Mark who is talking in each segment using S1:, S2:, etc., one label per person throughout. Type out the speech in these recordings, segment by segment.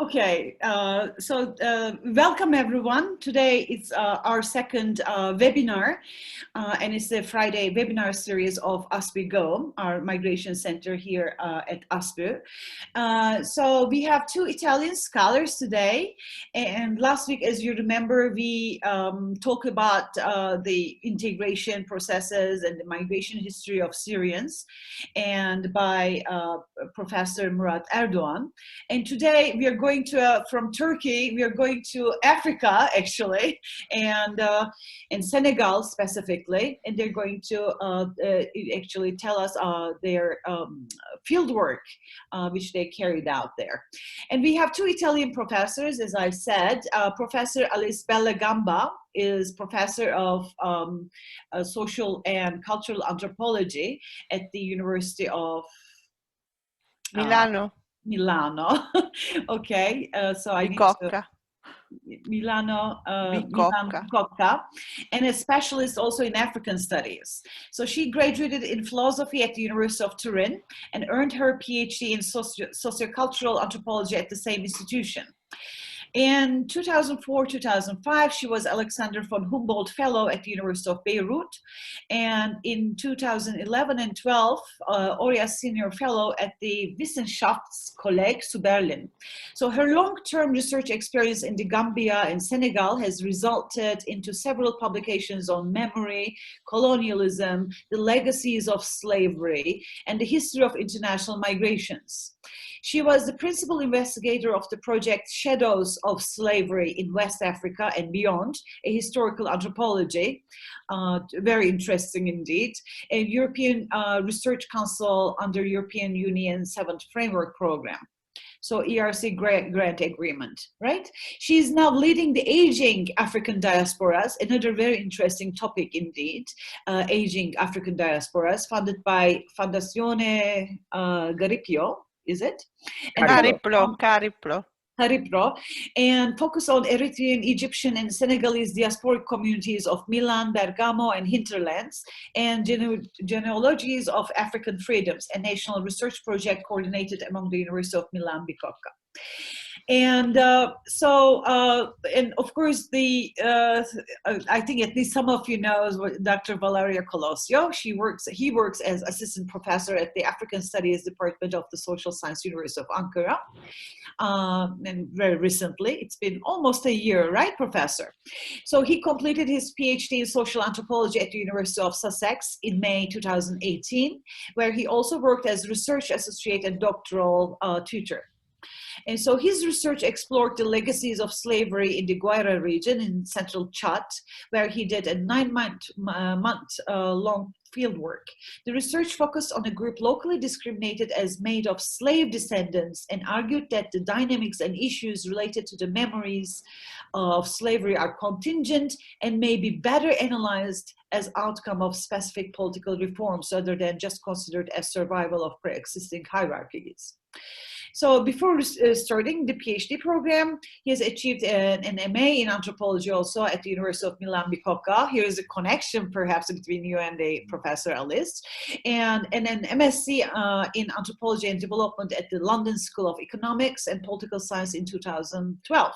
S1: Okay, welcome everyone. Today it's our second webinar, and it's the Friday webinar series of ASPI Go, our migration center here at ASPI. So we have two Italian scholars today, and last week, as you remember, we talked about the integration processes and the migration history of Syrians, and by Professor Murat Erdoğan. And today we are going to, from Turkey, we are going to Africa actually, and Senegal specifically, and they're going to actually tell us their field work which they carried out there. And we have two Italian professors, as I said. Professor Alice Bellagamba is professor of social and cultural anthropology at the University of
S2: Milano.
S1: Okay, so I need to Milano Bicocca, and a specialist also in African studies. So she graduated in philosophy at the University of Turin and earned her PhD in sociocultural anthropology at the same institution. In 2004-2005, she was Alexander von Humboldt Fellow at the University of Beirut, and in 2011 and 12, Aurea Senior Fellow at the Wissenschaftskolleg zu Berlin. So her long-term research experience in the Gambia and Senegal has resulted into several publications on memory, colonialism, the legacies of slavery, and the history of international migrations. She was the principal investigator of the project Shadows of Slavery in West Africa and Beyond, a historical anthropology, very interesting indeed, a European Research Council under European Union 7th Framework Program. So ERC grant agreement, right? She is now leading the Aging African Diasporas, another very interesting topic indeed, Aging African Diasporas, funded by Fondazione Garipio. Is it? And Cariplo, and focus on Eritrean, Egyptian, and Senegalese diasporic communities of Milan, Bergamo, and hinterlands, and genealogies of African freedoms, a national research project coordinated among the University of Milan Bicocca. And and of course, I think at least some of you know Dr. Valerio Colosio. He works as assistant professor at the African Studies Department of the Social Science University of Ankara. And very recently, it's been almost a year, right, Professor? So he completed his PhD in social anthropology at the University of Sussex in May 2018, where he also worked as research associate and doctoral tutor. And so his research explored the legacies of slavery in the Guayra region in central Chad, where he did a 9-month-long field work. The research focused on a group locally discriminated as made of slave descendants and argued that the dynamics and issues related to the memories of slavery are contingent and may be better analyzed as outcome of specific political reforms rather than just considered as survival of pre-existing hierarchies. So before starting the PhD program, he has achieved an MA in anthropology also at the University of Milan Bicocca. Here is a connection perhaps between you and the Professor Alice. And an MSc in anthropology and development at the London School of Economics and Political Science in 2012.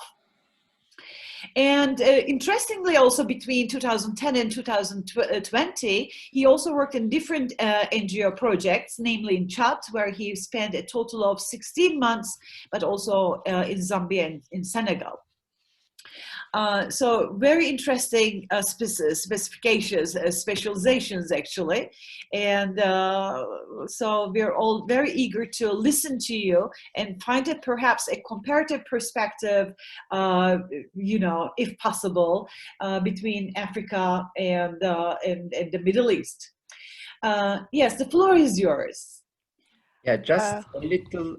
S1: And interestingly, also between 2010 and 2020, he also worked in different NGO projects, namely in Chad, where he spent a total of 16 months, but also in Zambia and in Senegal. So very interesting specifications, specializations actually. And so we're all very eager to listen to you and find it perhaps a comparative perspective, you know, if possible, between Africa and the Middle East. Yes, the floor is yours.
S3: Yeah, just a little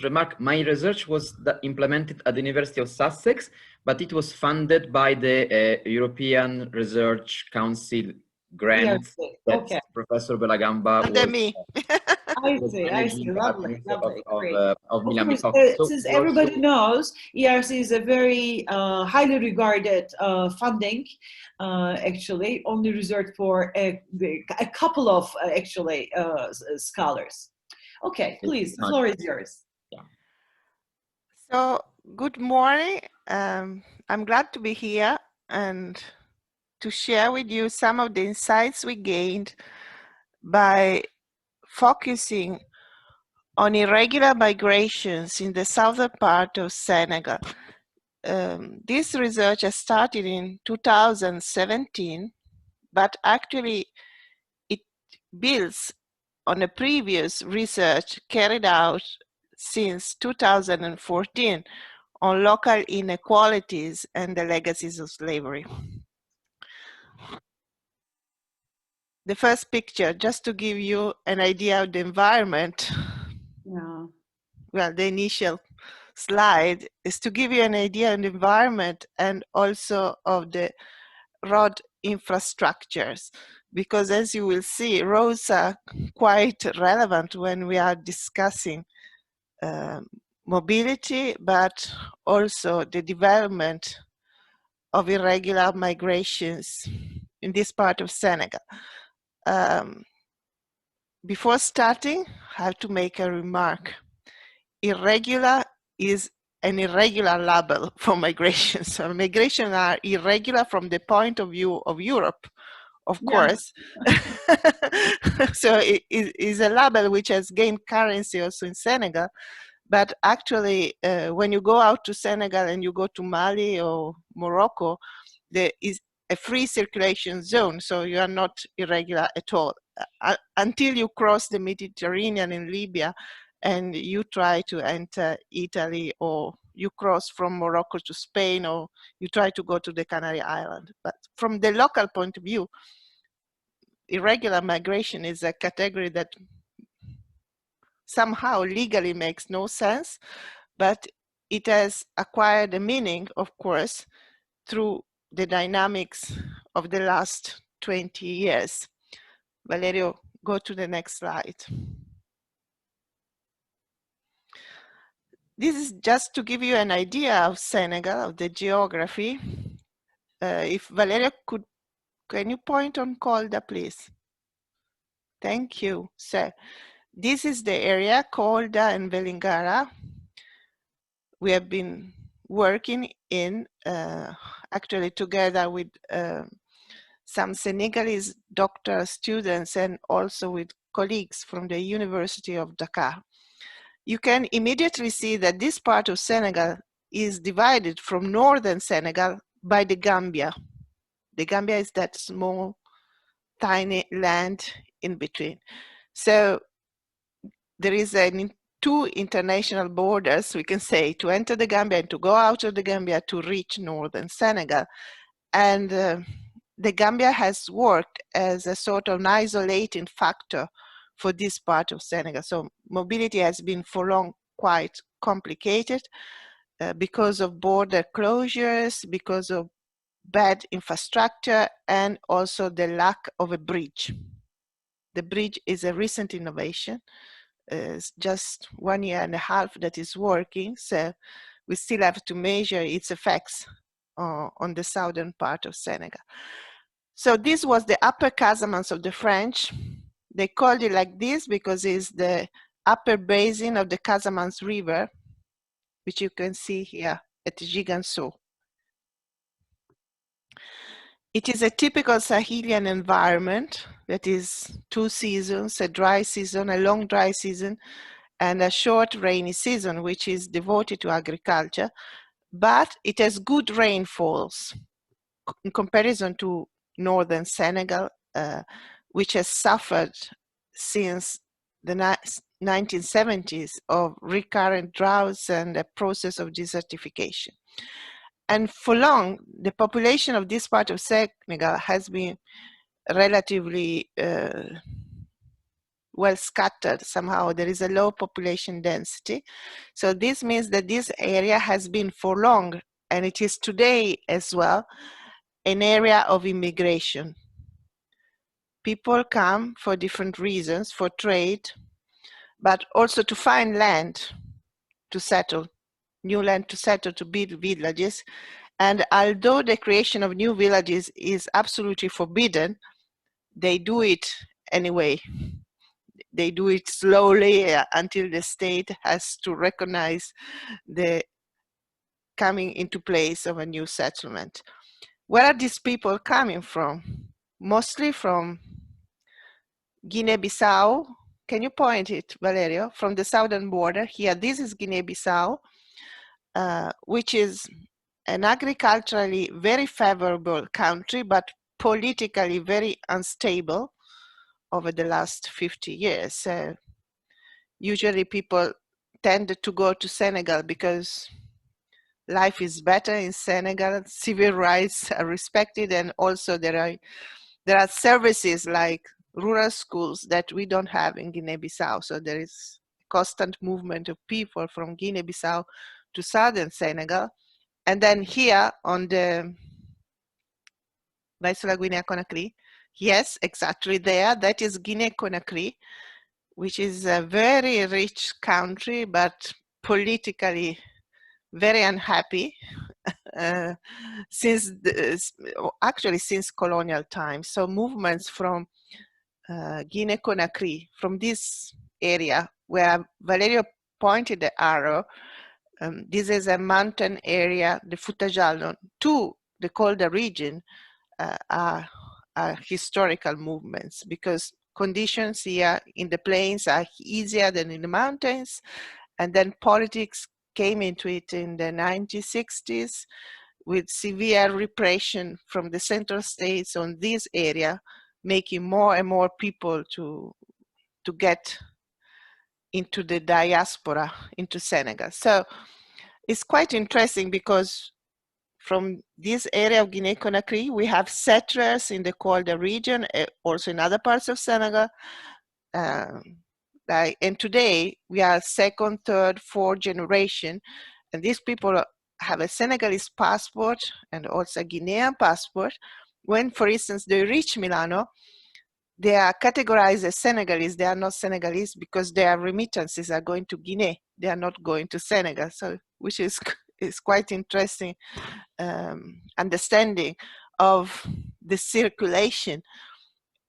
S3: remark. My research was implemented at the University of Sussex, but it was funded by the European Research Council grant that Professor Bellagamba was.
S1: Me. I see. Lovely.
S3: Of Milan.
S1: Since everybody knows, ERC is a very highly regarded funding, actually, only reserved for a couple of actually scholars. Okay, please, the floor is yours.
S2: So good morning. I'm glad to be here and to share with you some of the insights we gained by focusing on irregular migrations in the southern part of Senegal. This research has started in 2017, but actually it builds on a previous research carried out since 2014 on local inequalities and the legacies of slavery. The first picture, just to give you an idea of the environment.
S1: Yeah.
S2: Well, the initial slide is to give you an idea of the environment and also of the road infrastructures, because as you will see, roads are quite relevant when we are discussing mobility, but also the development of irregular migrations in this part of Senegal. Before starting, I have to make a remark. Irregular is an irregular label for migration. So migration are irregular from the point of view of Europe, of course. So it is a label which has gained currency also in Senegal. But actually, when you go out to Senegal and you go to Mali or Morocco, there is a free circulation zone, so you are not irregular at all until you cross the Mediterranean in Libya and you try to enter Italy, or you cross from Morocco to Spain, or you try to go to the Canary Islands. But from the local point of view, irregular migration is a category that somehow legally makes no sense, but it has acquired a meaning, of course, through the dynamics of the last 20 years. Valerio, go to the next slide. This is just to give you an idea of Senegal, of the geography. If Valerio could, can you point on Kolda, please? Thank you. So this is the area, Kolda and Vélingara. We have been working in, actually together with some Senegalese doctoral students and also with colleagues from the University of Dakar. You can immediately see that this part of Senegal is divided from northern Senegal by the Gambia. The Gambia is that small, tiny land in between. So there is two international borders, we can say, to enter the Gambia and to go out of the Gambia to reach northern Senegal. And the Gambia has worked as a sort of an isolating factor for this part of Senegal. So mobility has been for long quite complicated because of border closures, because of bad infrastructure, and also the lack of a bridge. The bridge is a recent innovation. It's just 1.5 years that is working, so we still have to measure its effects on the southern part of Senegal. So this was the upper Casamance of the French. They called it like this because it's the upper basin of the Casamance River, which you can see here at Giganceau. It is a typical Sahelian environment that is 2 seasons, a dry season, a long dry season, and a short rainy season, which is devoted to agriculture, but it has good rainfalls in comparison to northern Senegal, which has suffered since the 1970s of recurrent droughts and a process of desertification. And for long, the population of this part of Senegal has been relatively well scattered somehow. There is a low population density. So this means that this area has been for long, and it is today as well, an area of immigration. People come for different reasons, for trade, but also to find land to settle, new land to settle, to build villages. And although the creation of new villages is absolutely forbidden, they do it anyway. They do it slowly until the state has to recognize the coming into place of a new settlement. Where are these people coming from? Mostly from Guinea-Bissau. Can you point it, Valerio? From the southern border here, this is Guinea-Bissau, which is an agriculturally very favorable country, but politically very unstable over the last 50 years. So usually people tend to go to Senegal because life is better in Senegal, civil rights are respected, and also there are services like rural schools that we don't have in Guinea-Bissau. So there is constant movement of people from Guinea-Bissau to southern Senegal. And then here on the Isola Guinea-Conakry, yes, exactly there, that is Guinea-Conakry, which is a very rich country, but politically very unhappy since colonial times. So movements from Guinea-Conakry, from this area where Valerio pointed the arrow, this is a mountain area, the Futajallo, to the colder region are historical movements, because conditions here in the plains are easier than in the mountains, and then politics came into it in the 1960s with severe repression from the central states on this area, making more and more people to get into the diaspora, into Senegal. So it's quite interesting because from this area of Guinea-Conakry, we have settlers in the colder region, also in other parts of Senegal. And today we are second, third, fourth generation, and these people have a Senegalese passport and also a Guinean passport. When, for instance, they reach Milano, they are categorized as Senegalese. They are not Senegalese because their remittances are going to Guinea. They are not going to Senegal. So, which is quite interesting understanding of the circulation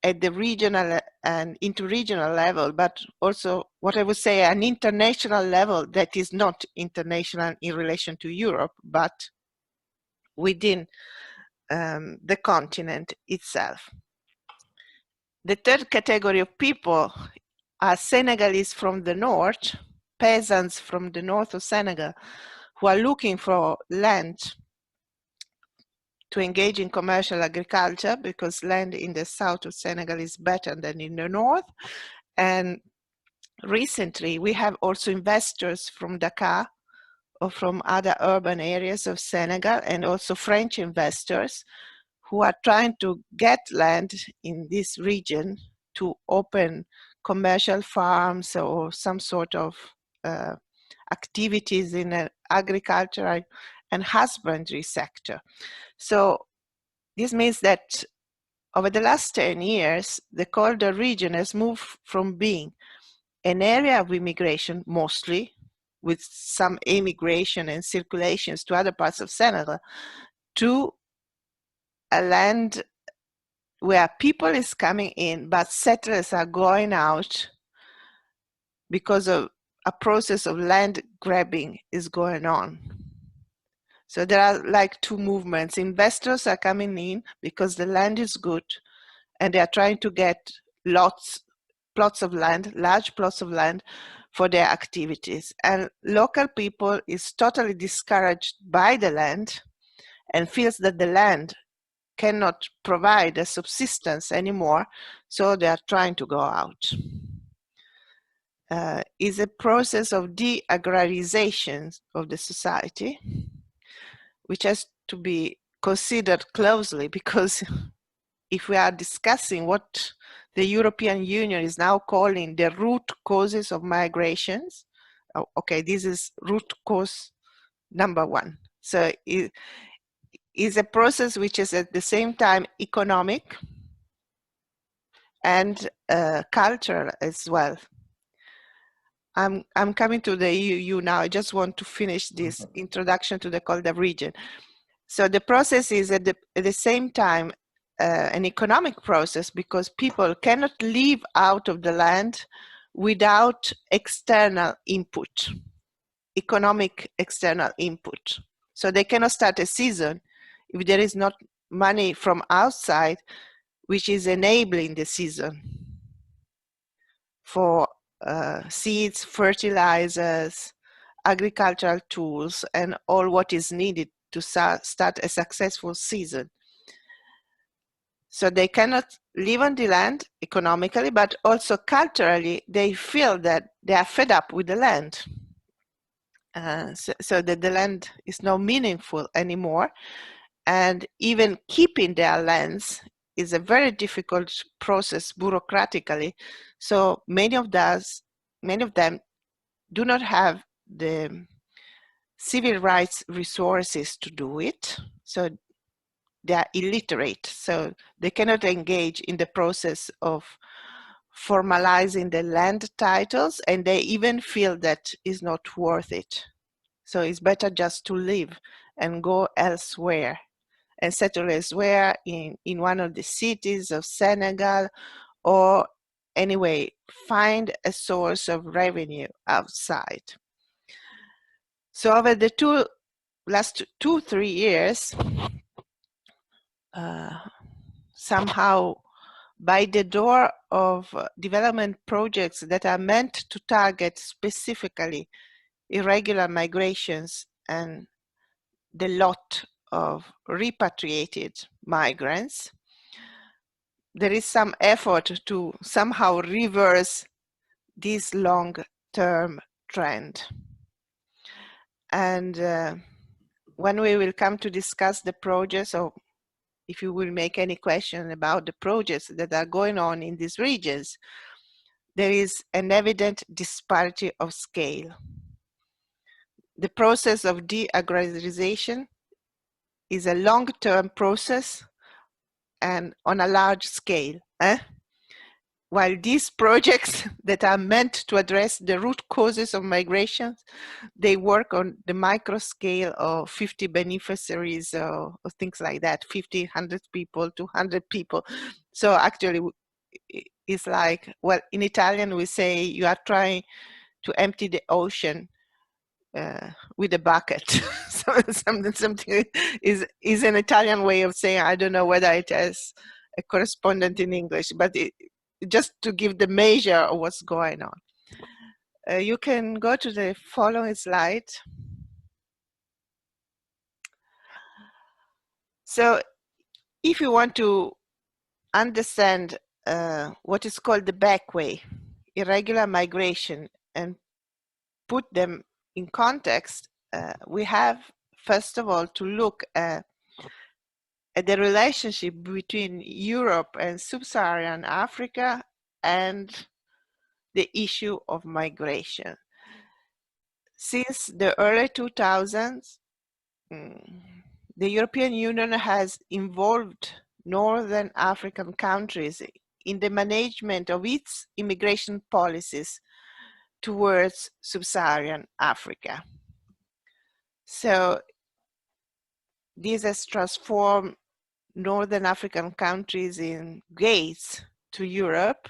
S2: at the regional and interregional level, but also what I would say an international level that is not international in relation to Europe, but within the continent itself. The third category of people are Senegalese from the north, peasants from the north of Senegal, who are looking for land to engage in commercial agriculture, because land in the south of Senegal is better than in the north. And recently, we have also investors from Dakar or from other urban areas of Senegal, and also French investors who are trying to get land in this region to open commercial farms or some sort of activities in an agricultural and husbandry sector. So this means that over the last 10 years, the colder region has moved from being an area of immigration, mostly, with some immigration and circulations to other parts of Senegal, to a land where people is coming in, but settlers are going out because of a process of land grabbing is going on. So there are like two movements. Investors are coming in because the land is good, and they are trying to get plots of land, large plots of land for their activities. And local people is totally discouraged by the land and feels that the land cannot provide a subsistence anymore, so they are trying to go out. Is a process of de-agrarization of the society, which has to be considered closely, because if we are discussing what the European Union is now calling the root causes of migrations, okay, this is root cause number one. So it is a process which is at the same time economic and cultural as well. I'm coming to the EU now. I just want to finish this introduction to the colder region. So the process is at the same time an economic process, because people cannot live out of the land without external input, economic external input. So they cannot start a season if there is not money from outside, which is enabling the season for seeds, fertilizers, agricultural tools, and all what is needed to start a successful season. So they cannot live on the land economically, but also culturally, they feel that they are fed up with the land. So that the land is not meaningful anymore. And even keeping their lands is a very difficult process bureaucratically. So many of them do not have the civil rights resources to do it. So they are illiterate, so they cannot engage in the process of formalizing the land titles, and they even feel that is not worth it. So it's better just to live and go elsewhere and settle elsewhere in one of the cities of Senegal, or anyway, find a source of revenue outside. So over the last 2-3 years, somehow by the door of development projects that are meant to target specifically irregular migrations and the lot of repatriated migrants, there is some effort to somehow reverse this long-term trend. And when we will come to discuss the projects, or if you will make any question about the projects that are going on in these regions, there is an evident disparity of scale. The process of de-agrarization is a long-term process and on a large scale. While these projects that are meant to address the root causes of migration, they work on the micro scale of 50 beneficiaries or things like that, 50, 100 people, 200 people. So actually it's like, well, in Italian we say you are trying to empty the ocean with a bucket. So something is an Italian way of saying, I don't know whether it has a correspondent in English, but just to give the measure of what's going on. You can go to the following slide. So if you want to understand what is called the Backway, irregular migration, and put them in context, we have, first of all, to look at the relationship between Europe and Sub-Saharan Africa and the issue of migration. Since the early 2000s, the European Union has involved Northern African countries in the management of its immigration policies towards Sub-Saharan Africa. So this has transformed Northern African countries in gates to Europe,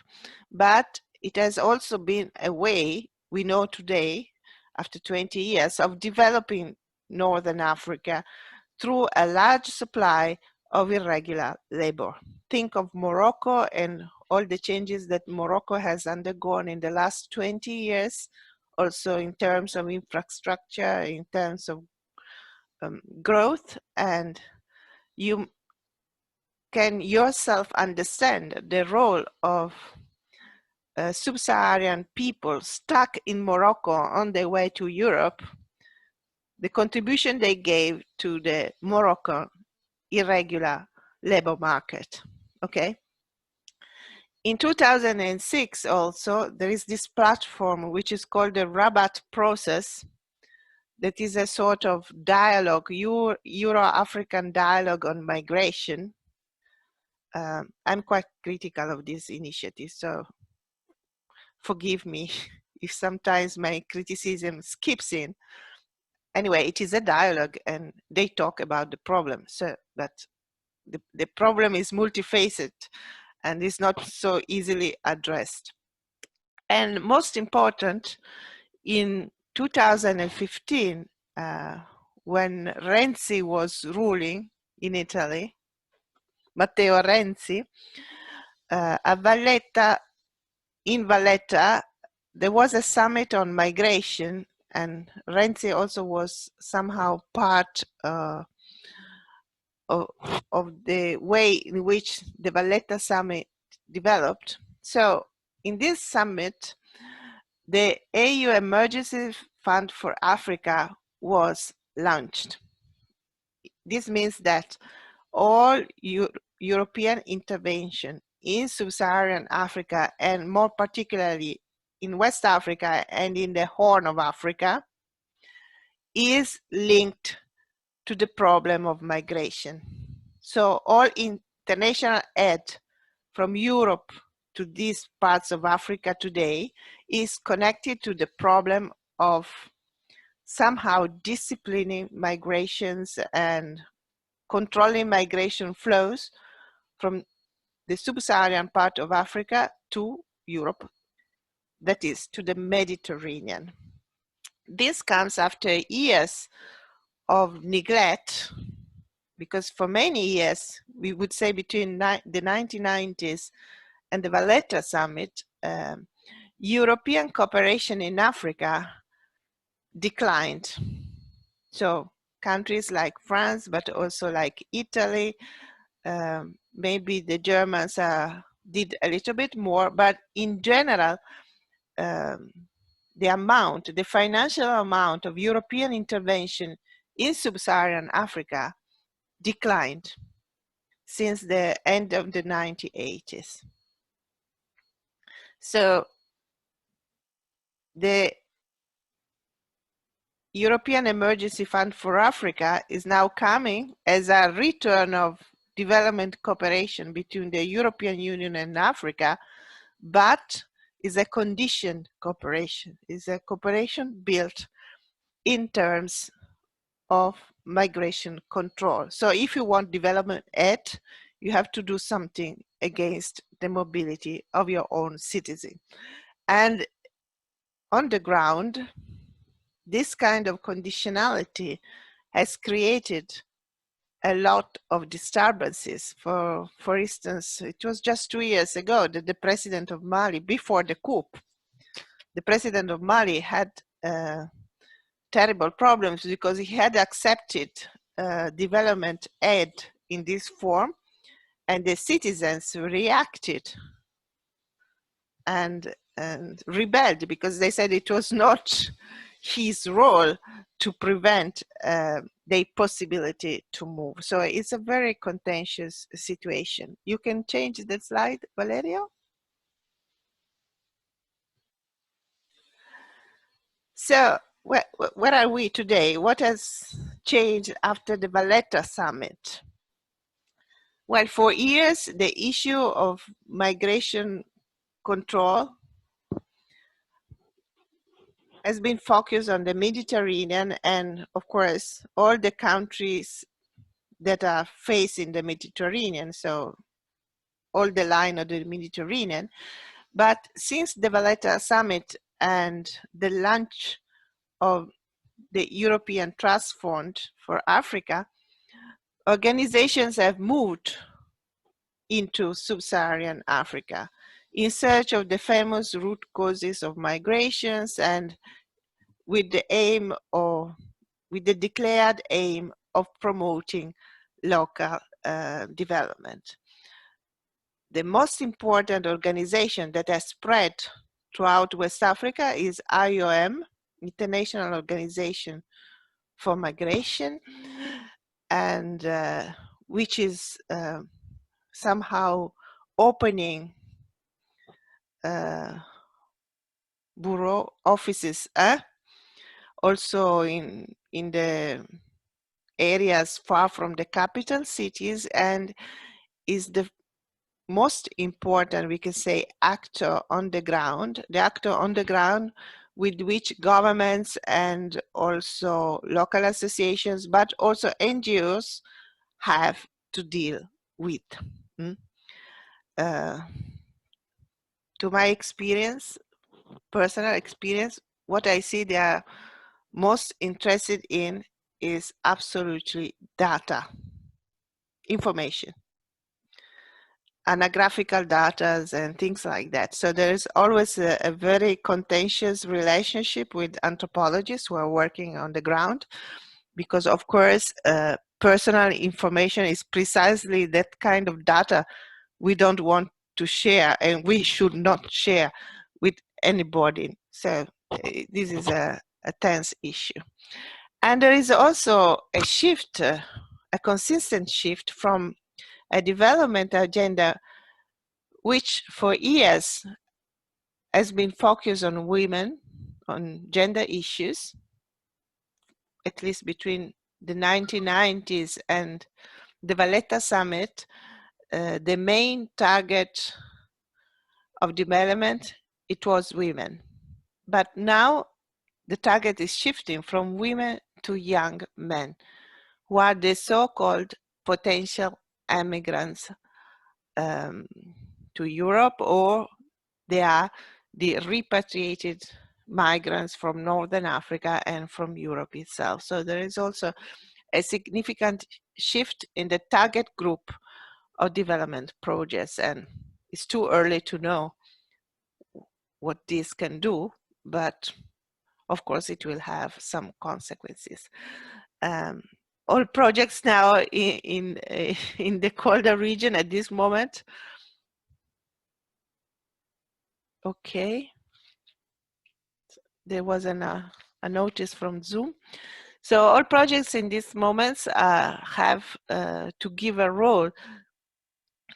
S2: but it has also been a way, we know today, after 20 years, of developing Northern Africa through a large supply of irregular labor. Think of Morocco and all the changes that Morocco has undergone in the last 20 years, also in terms of infrastructure, in terms of growth, and you can yourself understand the role of Sub-Saharan people stuck in Morocco on their way to Europe, the contribution they gave to the Moroccan irregular labor market. Okay. In 2006 also, there is this platform which is called the Rabat process, that is a sort of dialogue, Euro-African dialogue on migration. I'm quite critical of this initiative, so forgive me if sometimes my criticism skips in. Anyway, it is a dialogue and they talk about the problem, so that the problem is multifaceted and is not so easily addressed. And most important, in 2015, when Renzi was ruling in Italy, Matteo Renzi, in Valletta, there was a summit on migration, and Renzi also was somehow part of the way in which the Valletta summit developed. So in this summit, the EU Emergency Fund for Africa was launched. This means that all European intervention in sub-Saharan Africa, and more particularly in West Africa and in the Horn of Africa, is linked to the problem of migration. So all international aid from Europe to these parts of Africa today is connected to the problem of somehow disciplining migrations and controlling migration flows from the sub-Saharan part of Africa to Europe, that is, to the Mediterranean. This comes after years of neglect, because for many years, we would say between the 1990s and the Valletta Summit, European cooperation in Africa declined. So countries like France, but also like Italy, maybe the Germans did a little bit more, but in general, the financial amount of European intervention in sub-Saharan Africa declined since the end of the 1980s. So the European Emergency Fund for Africa is now coming as a return of development cooperation between the European Union and Africa, but is a conditioned cooperation, is a cooperation built in terms of migration control. So if you want development aid, you have to do something against the mobility of your own citizens. And on the ground, this kind of conditionality has created a lot of disturbances. For instance, it was just 2 years ago that the president of Mali, before the coup, the president of Mali had terrible problems because he had accepted development aid in this form, and the citizens reacted and rebelled because they said it was not his role to prevent the possibility to move. So it's a very contentious situation. You can change the slide, Valerio. So where are we today? What has changed after the Valletta Summit? Well, for years, the issue of migration control has been focused on the Mediterranean and, of course, all the countries that are facing the Mediterranean, so all the line of the Mediterranean. But since the Valletta Summit and the launch of the European Trust Fund for Africa, organizations have moved into sub-Saharan Africa in search of the famous root causes of migrations and with the aim of, with the declared aim of promoting local development. The most important organization that has spread throughout West Africa is IOM, International Organization for Migration, and which is somehow opening bureau offices also in the areas far from the capital cities, and is the most important, we can say, actor on the ground, the actor on the ground with which governments and also local associations, but also NGOs have to deal with. To my experience, personal experience, what I see they are most interested in is absolutely data, information, anographical data and things like that. So there is always a very contentious relationship with anthropologists who are working on the ground, because of course personal information is precisely that kind of data we don't want to share, and we should not share with anybody. So this is a tense issue. And there is also a shift, a consistent shift from a development agenda which for years has been focused on women, on gender issues, at least between the 1990s and the Valletta Summit. The main target of development, it was women. But now the target is shifting from women to young men, who are the so-called potential immigrants to Europe, or they are the repatriated migrants from Northern Africa and from Europe itself. So there is also a significant shift in the target group of development projects, and it's too early to know what this can do, but of course it will have some consequences. All projects now in the colder region at this moment. Okay, there was a notice from Zoom. So all projects in these moments have to give a role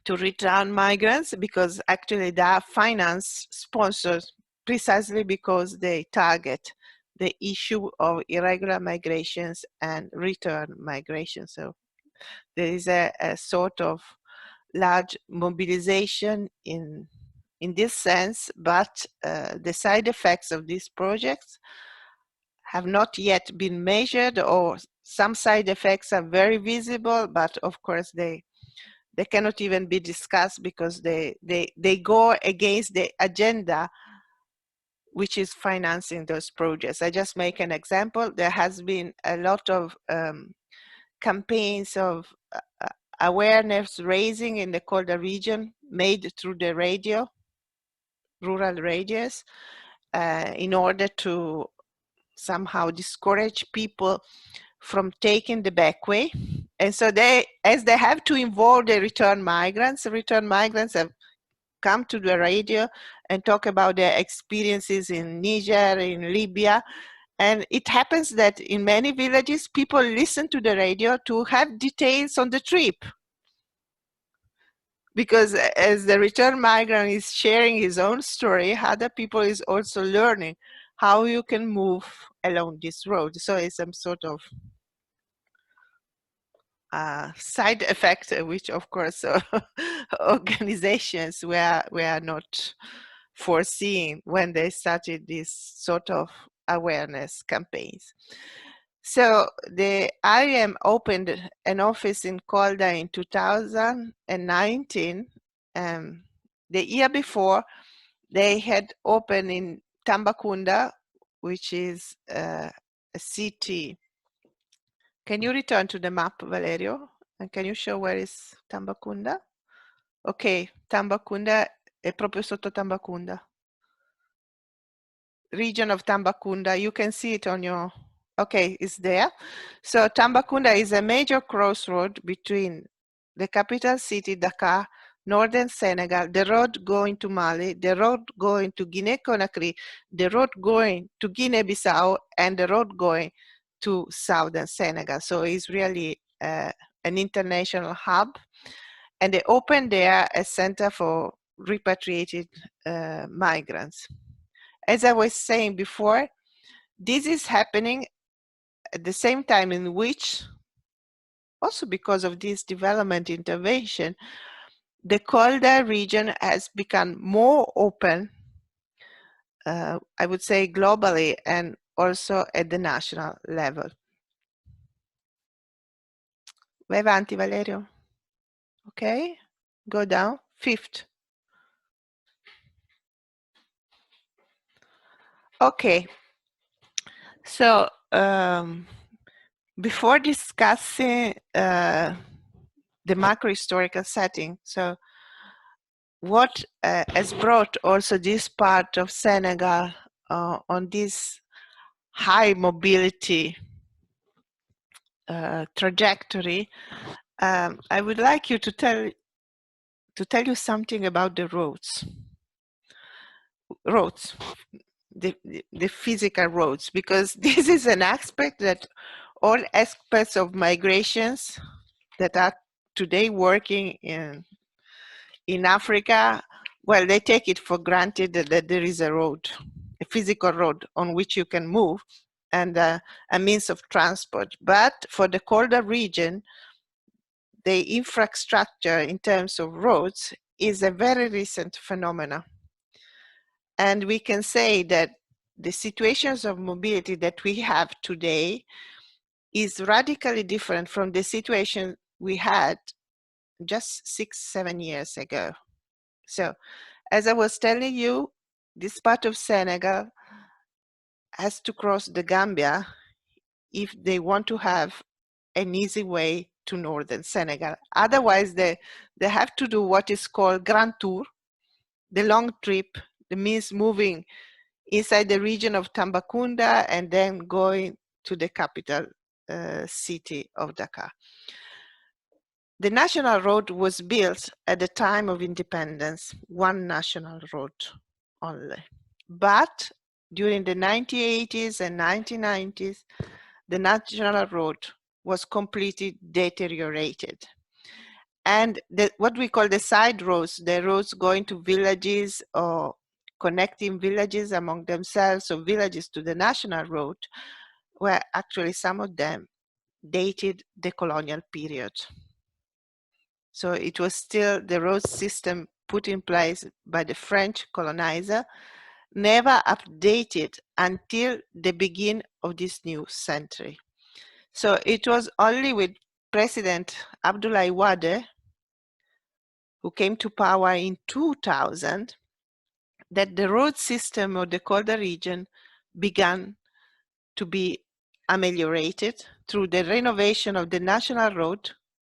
S2: to return migrants, because actually they are finance sponsors precisely because they target the issue of irregular migrations and return migration. So there is a sort of large mobilization in this sense, but the side effects of these projects have not yet been measured, or some side effects are very visible, but of course they cannot even be discussed because they go against the agenda which is financing those projects. I just make an example. There has been a lot of campaigns of awareness raising in the colder region made through the radio, rural radios, in order to somehow discourage people from taking the Backway. And so as they have to involve the return migrants have come to the radio and talk about their experiences in Niger, in Libya. And it happens that in many villages, people listen to the radio to have details on the trip. Because as the return migrant is sharing his own story, other people is also learning how you can move along this road. So it's some sort of side effect, which of course organizations were not foreseeing when they started this sort of awareness campaigns. So the IAM opened an office in Kolda in 2019. The year before, they had opened in Tambacounda, which is a city. Can you return to the map, Valerio? And can you show where is Tambacounda? Okay, Tambacounda è proprio sotto Tambacounda. Region of Tambacounda, you can see it on your, okay, it's there. So Tambacounda is a major crossroad between the capital city, Dakar, northern Senegal, the road going to Mali, the road going to Guinea-Conakry, the road going to Guinea-Bissau, and the road going to southern Senegal. So it's really an international hub. And they opened there a center for repatriated migrants. As I was saying before, this is happening at the same time in which, also because of this development intervention, the colder region has become more open, I would say globally, and also at the national level. Vai avanti, Valerio. Okay, go down. Fifth. Okay, so Before discussing the macro-historical setting, so what has brought also this part of Senegal on this high mobility trajectory, I would like you to tell you something about the roads, the physical roads, because this is an aspect that all aspects of migrations that are today working in Africa, well, they take it for granted that there is a road, a physical road on which you can move, and a means of transport. But for the colder region, the infrastructure in terms of roads is a very recent phenomenon. And we can say that the situations of mobility that we have today is radically different from the situation we had just 6-7 years ago. So, as I was telling you, this part of Senegal has to cross the Gambia if they want to have an easy way to northern Senegal. Otherwise, they have to do what is called Grand Tour, the long trip. That means moving inside the region of Tambacounda and then going to the capital city of Dakar. The national road was built at the time of independence, one national road only. But during the 1980s and 1990s, the national road was completely deteriorated. And what we call the side roads, the roads going to villages or connecting villages among themselves or villages to the national road, were actually some of them dated the colonial period. So it was still the road system put in place by the French colonizer, never updated until the beginning of this new century. So it was only with President Abdoulaye Wade, who came to power in 2000, that the road system of the colder region began to be ameliorated through the renovation of the national road,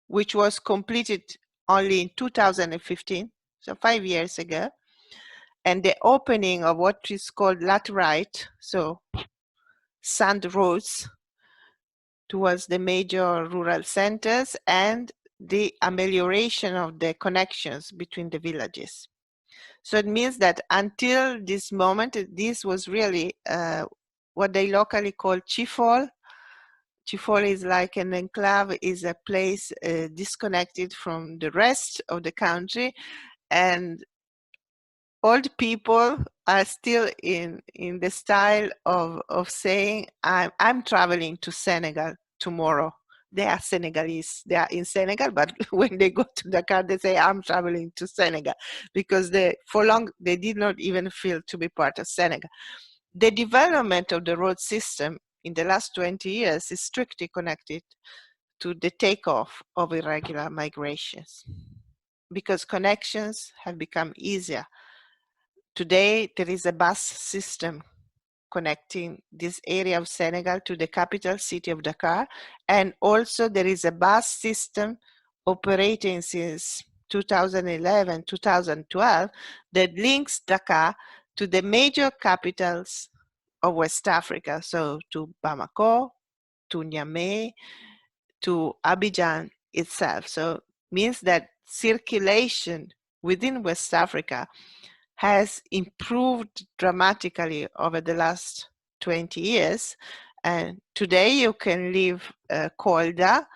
S2: which was completed only in 2015, so 5 years ago, and the opening of what is called laterite, so sand roads towards the major rural centers, and the amelioration of the connections between the villages. So it means that until this moment, this was really what they locally call Chifol. Chifol is like an enclave, is a place disconnected from the rest of the country, and old people are still in the style of saying, I'm traveling to Senegal tomorrow. They are Senegalese. They are in Senegal, but when they go to Dakar, they say, I'm traveling to Senegal, because for long, they did not even feel to be part of Senegal. The development of the road system in the last 20 years is strictly connected to the takeoff of irregular migrations, because connections have become easier. Today, there is a bus system connecting this area of Senegal to the capital city of Dakar, and also there is a bus system operating since 2011, 2012 that links Dakar to the major capitals of West Africa, so to Bamako, to Niamey, to Abidjan itself. So means that circulation within West Africa has improved dramatically over the last 20 years. And today you can leave Kolda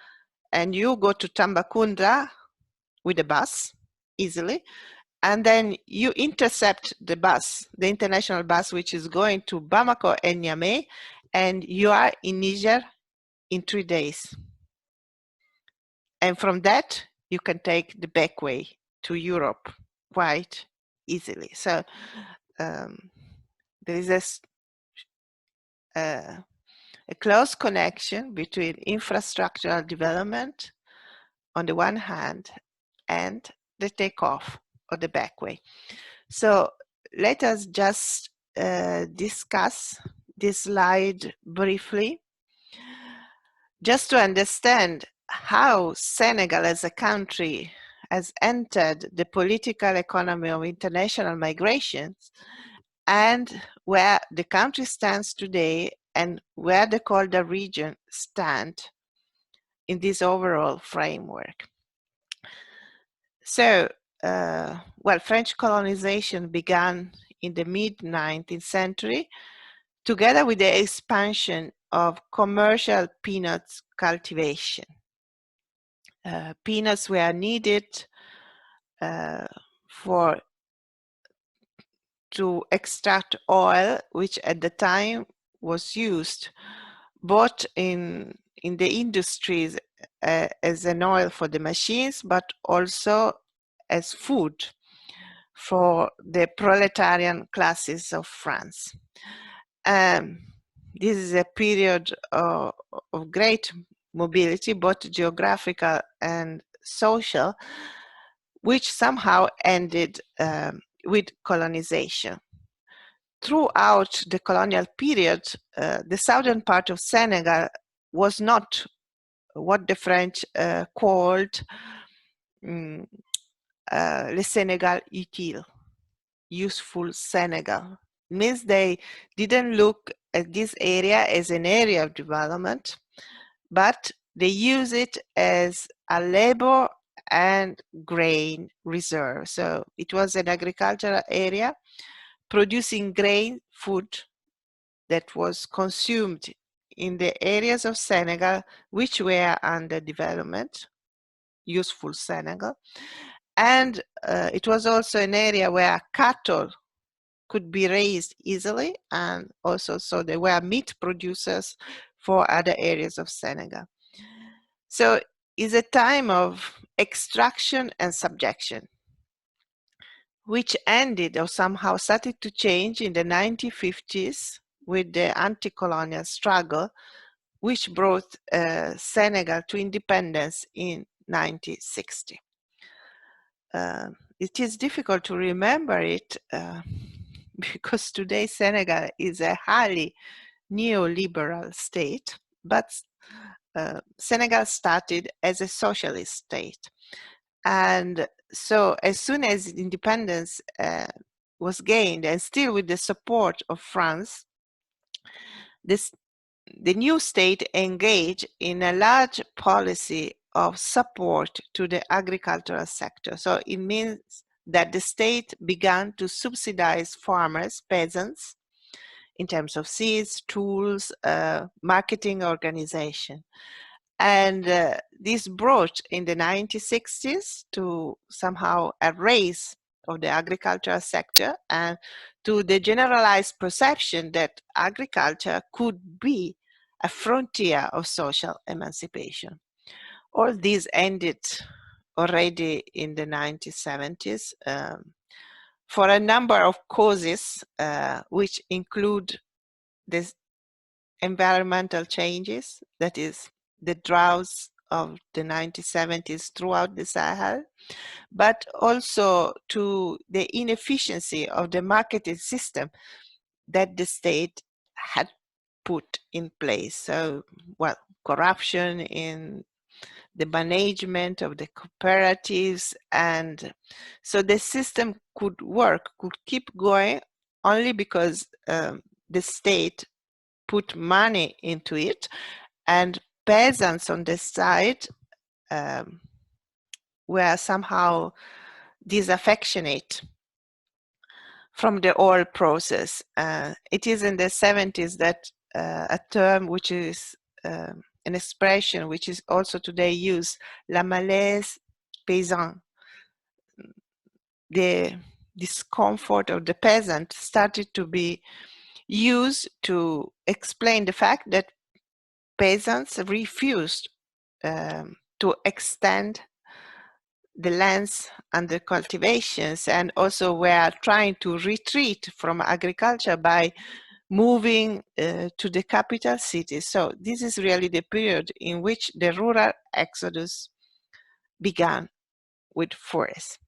S2: and you go to Tambacounda with a bus easily. And then you intercept the bus, the international bus, which is going to Bamako and Niamey, and you are in Niger in 3 days. And from that, you can take the Backway to Europe quite easily. So there is a close connection between infrastructural development on the one hand and the takeoff of the Backway. So let us just discuss this slide briefly. just to understand how Senegal as a country has entered the political economy of international migrations, and where the country stands today and where the Kolda region stands in this overall framework. So, well, French colonization began in the mid-19th century, together with the expansion of commercial peanuts cultivation. Peanuts were needed to extract oil, which at the time was used both in the industries as an oil for the machines, but also as food for the proletarian classes of France. This is a period of great mobility, both geographical and social, which somehow ended with colonization. Throughout the colonial period, the southern part of Senegal was not what the French called le Sénégal utile, useful Senegal. It means they didn't look at this area as an area of development, but they use it as a labor and grain reserve. So it was an agricultural area producing grain, food that was consumed in the areas of Senegal which were under development, useful Senegal. And it was also an area where cattle could be raised easily, and also so they were meat producers for other areas of Senegal. So it's a time of extraction and subjection, which ended or somehow started to change in the 1950s with the anti-colonial struggle, which brought Senegal to independence in 1960. It is difficult to remember it because today Senegal is a highly neoliberal state, but Senegal started as a socialist state. And so as soon as independence was gained, and still with the support of France, the new state engaged in a large policy of support to the agricultural sector. So it means that the state began to subsidize farmers, peasants, in terms of seeds, tools, marketing organization. And this brought in the 1960s to somehow a raise of the agricultural sector and to the generalized perception that agriculture could be a frontier of social emancipation. All this ended already in the 1970s for a number of causes, which include this environmental changes, that is, the droughts of the 1970s throughout the Sahel, but also to the inefficiency of the marketing system that the state had put in place. So, well, corruption in the management of the cooperatives, and so the system could work, could keep going only because the state put money into it, and peasants on the side were somehow disaffectionate from the whole process. It is in the 70s that a term which is an expression which is also today used, la malaise paysan, the discomfort of the peasant, started to be used to explain the fact that peasants refused to extend the lands under cultivations, and also were trying to retreat from agriculture by moving to the capital cities. So this is really the period in which the rural exodus began with force.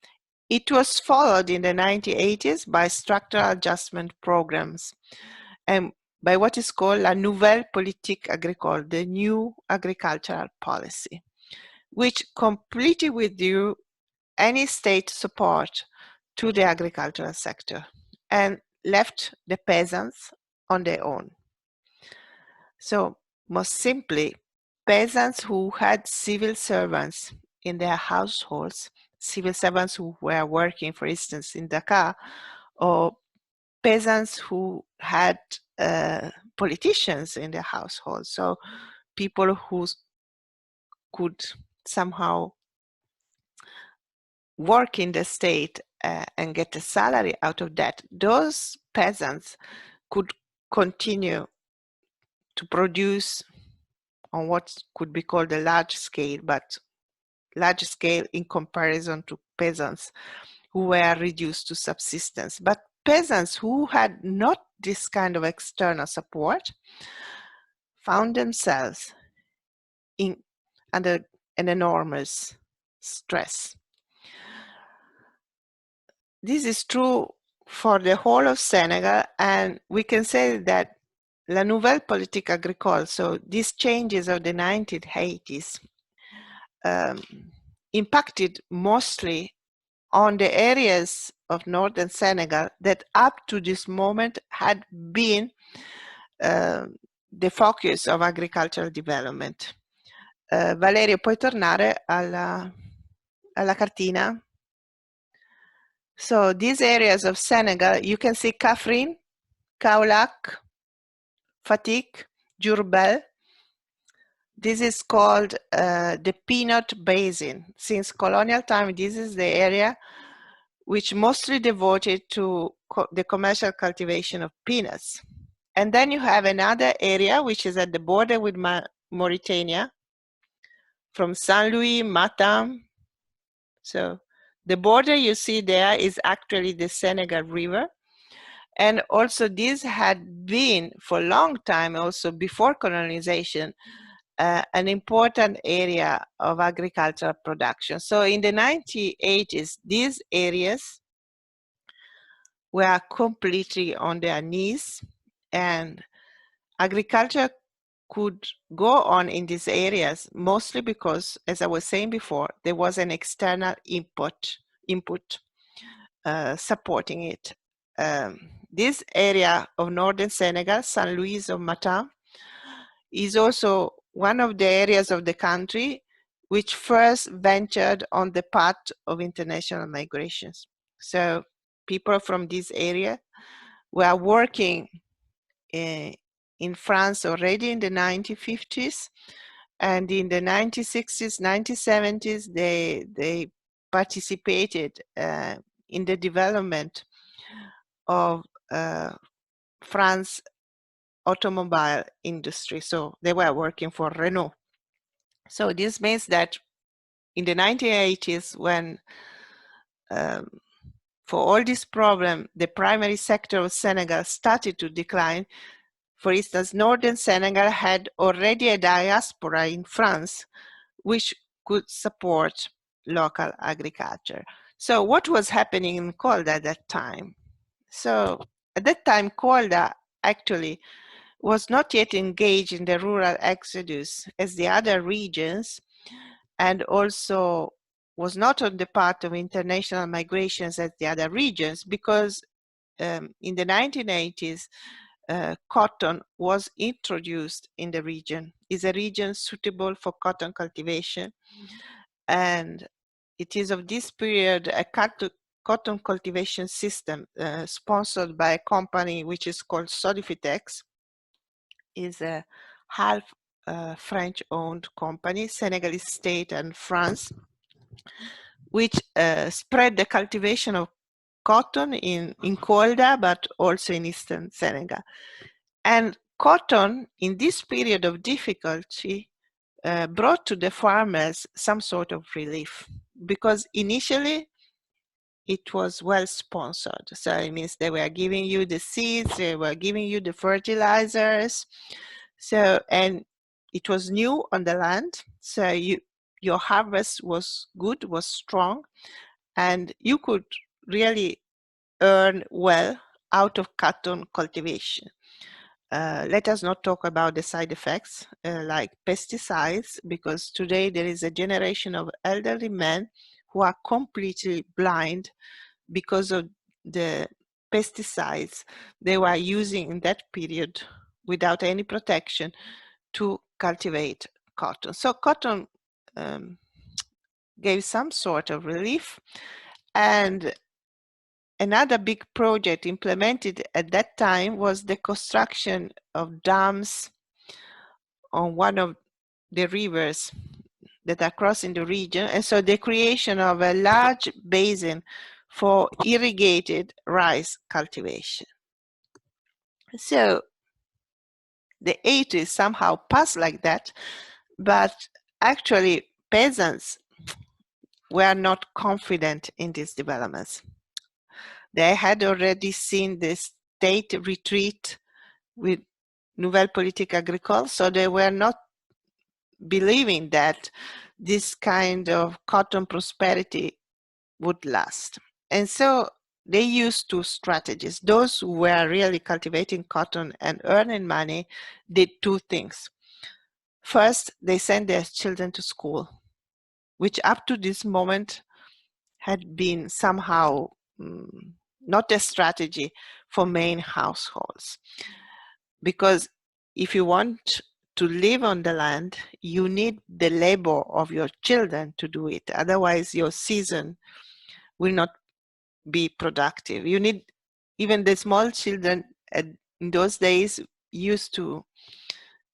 S2: It was followed in the 1980s by structural adjustment programs, and by what is called la nouvelle politique agricole, the new agricultural policy, which completely withdrew any state support to the agricultural sector and left the peasants on their own. So, most simply, peasants who had civil servants in their households, civil servants who were working, for instance, in Dakar, or peasants who had politicians in their households, so people who could somehow work in the state and get a salary out of that, those peasants could continue to produce on what could be called a large scale, but large scale in comparison to peasants who were reduced to subsistence. But peasants who had not this kind of external support found themselves under an enormous stress. This is true for the whole of Senegal, and we can say that la nouvelle politique agricole, so these changes of the 1980s, impacted mostly on the areas of northern Senegal that up to this moment had been the focus of agricultural development. Valerio, puoi tornare alla cartina? So these areas of Senegal, you can see Kaffrine, Kaolack, Fatick, Diourbel. This is called the peanut basin. Since colonial time, this is the area which mostly devoted to the commercial cultivation of peanuts. And then you have another area which is at the border with Mauritania, from Saint-Louis, Matam. So the border you see there is actually the Senegal River. And also this had been for a long time, also before colonization, an important area of agricultural production. So in the 1980s, these areas were completely on their knees, and agriculture could go on in these areas mostly because, as I was saying before, there was an external input supporting it. This area of northern Senegal, Saint Louis of Matam, is also one of the areas of the country which first ventured on the path of international migrations. So people from this area were working in France already in the 1950s, and in the 1960s, 1970s, they participated in the development of France automobile industry. So they were working for Renault. So this means that in the 1980s, when for all this problem, the primary sector of Senegal started to decline. For instance, northern Senegal had already a diaspora in France, which could support local agriculture. So what was happening in Kolda at that time? So at that time, Kolda actually was not yet engaged in the rural exodus as the other regions, and also was not on the path of international migrations as the other regions, because in the 1980s, cotton was introduced in the region. It's a region suitable for cotton cultivation, and it is of this period a cotton cultivation system sponsored by a company which is called Sodifitex. Is a half French-owned company, Senegalese state and France, which spread the cultivation of cotton in Kolda, but also in eastern Senegal. And cotton, in this period of difficulty, brought to the farmers some sort of relief, because initially it was well sponsored. So it means they were giving you the seeds, they were giving you the fertilizers. So, and it was new on the land. So your harvest was good, was strong, and you could really earn well out of cotton cultivation. let us not talk about the side effects like pesticides, because today there is a generation of elderly men who are completely blind because of the pesticides they were using in that period without any protection to cultivate cotton. So cotton gave some sort of relief. And another big project implemented at that time was the construction of dams on one of the rivers that are crossing the region. And so the creation of a large basin for irrigated rice cultivation. So the 80s somehow passed like that, but actually peasants were not confident in these developments. They had already seen the state retreat with Nouvelle Politique Agricole, so they were not believing that this kind of cotton prosperity would last. And so they used two strategies. Those who were really cultivating cotton and earning money did two things. First, they sent their children to school, which up to this moment had been somehow not a strategy for main households. Because if you want to live on the land, you need the labor of your children to do it. Otherwise, your season will not be productive. You need, even the small children in those days used to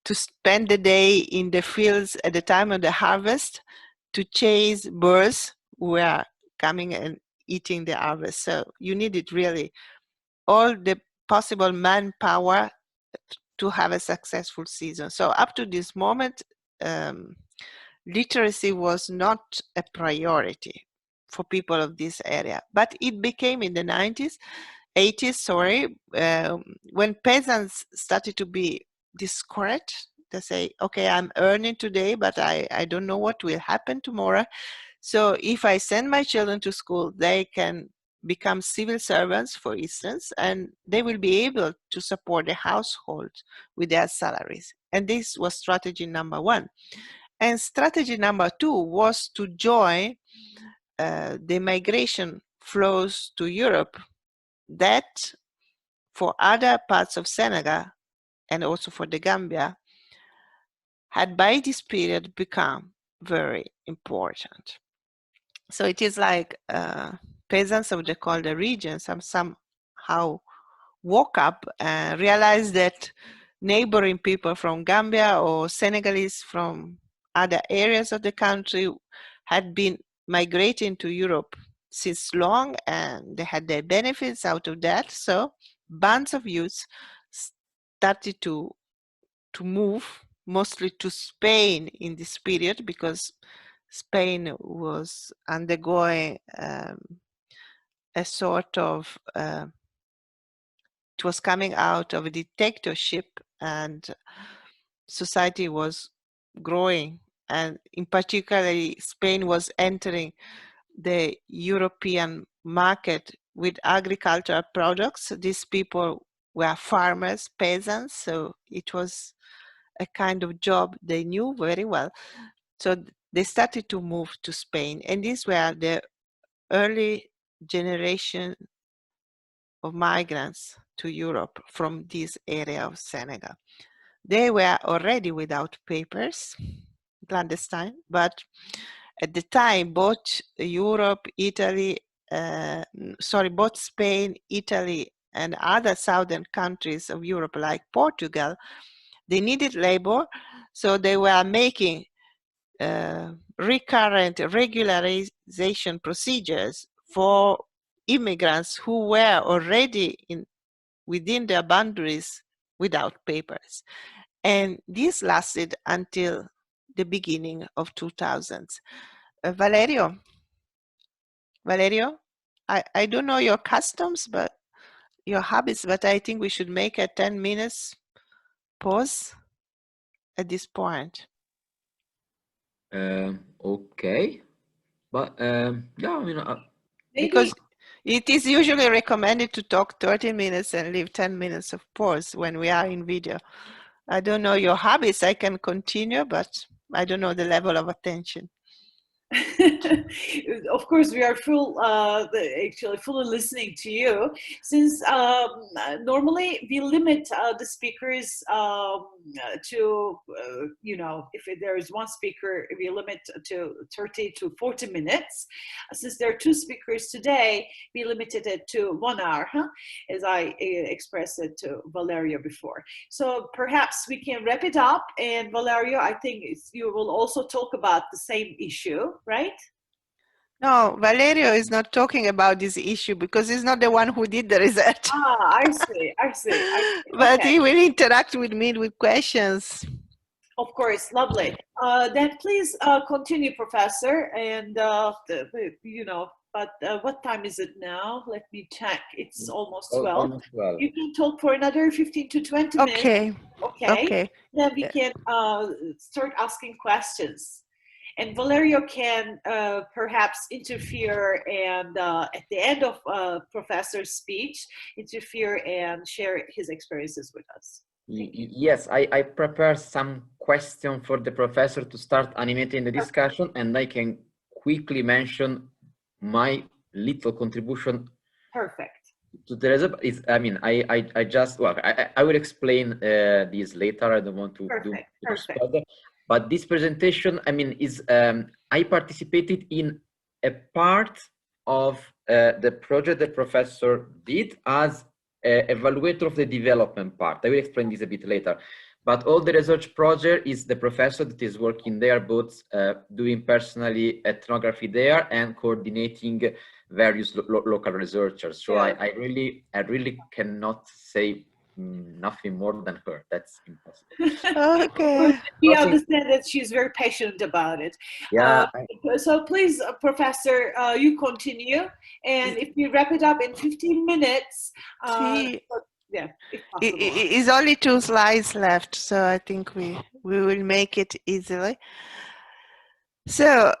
S2: spend the day in the fields at the time of the harvest to chase birds who were coming and eating the harvest. So you needed really all the possible manpower to have a successful season. So up to this moment, literacy was not a priority for people of this area, but it became in the 80s, when peasants started to be discouraged. They say, okay, I'm earning today, but I don't know what will happen tomorrow. So if I send my children to school, they can become civil servants, for instance, and they will be able to support the household with their salaries. And this was strategy number one. And strategy number two was to join the migration flows to Europe that for other parts of Senegal and also for the Gambia had by this period become very important. So it is like peasants of the colder regions somehow woke up and realized that neighboring people from Gambia or Senegalese from other areas of the country had been migrating to Europe since long, and they had their benefits out of that. So bands of youths started to move mostly to Spain in this period, because Spain was undergoing a sort of it was coming out of a dictatorship, and society was growing, and in particular Spain was entering the European market with agricultural products. These people were farmers, peasants, so it was a kind of job they knew very well. So they started to move to Spain, and these were the early generation of migrants to Europe from this area of Senegal. They were already without papers, clandestine, but at the time, both Spain, Italy, and other southern countries of Europe, like Portugal, they needed labor, so they were making recurrent regularization procedures for immigrants who were already within their boundaries without papers. And this lasted until the beginning of 2000s. Valerio, I don't know your customs, but your habits, but I think we should make a 10 minutes pause at this point.
S3: Okay, but yeah, I mean,
S2: because It is usually recommended to talk 30 minutes and leave 10 minutes of pause when we are in video. I don't know your habits. I can continue, but I don't know the level of attention.
S1: Of course, we are actually fully listening to you, since normally we limit the speakers to, if there is one speaker, we limit to 30 to 40 minutes. Since there are two speakers today, we limited it to 1 hour, as I expressed it to Valerio before. So perhaps we can wrap it up, and Valerio, I think you will also talk about the same issue, right?
S2: No, Valerio is not talking about this issue because he's not the one who did the research.
S1: I see.
S2: But
S1: okay.
S2: he will interact with me with questions.
S1: Of course, lovely. Then please continue, Professor. And, but what time is it now? Let me check. It's almost 12.
S3: Almost 12.
S1: You can talk for another 15 to 20 minutes. Okay. Then we can start asking questions. And Valerio can perhaps interfere and at the end of Professor's speech, interfere and share his experiences with us.
S3: Yes, I prepare some question for the professor to start animating the discussion, and I can quickly mention my little contribution.
S1: Perfect.
S3: To the result is, I just, well, I will explain this later. I don't want to do further. But this presentation, is I participated in a part of the project the professor did as evaluator of the development part. I will explain this a bit later. But all the research project is the professor that is working there, both doing personally ethnography there and coordinating various local researchers. So yeah. I really cannot say nothing more than her. That's impossible.
S2: Okay.
S1: We understand that she's very passionate about it.
S3: Yeah.
S1: So please, Professor, you continue. And if you wrap it up in 15 minutes, yeah, if possible.
S2: It's only 2 slides left, so I think we will make it easily. So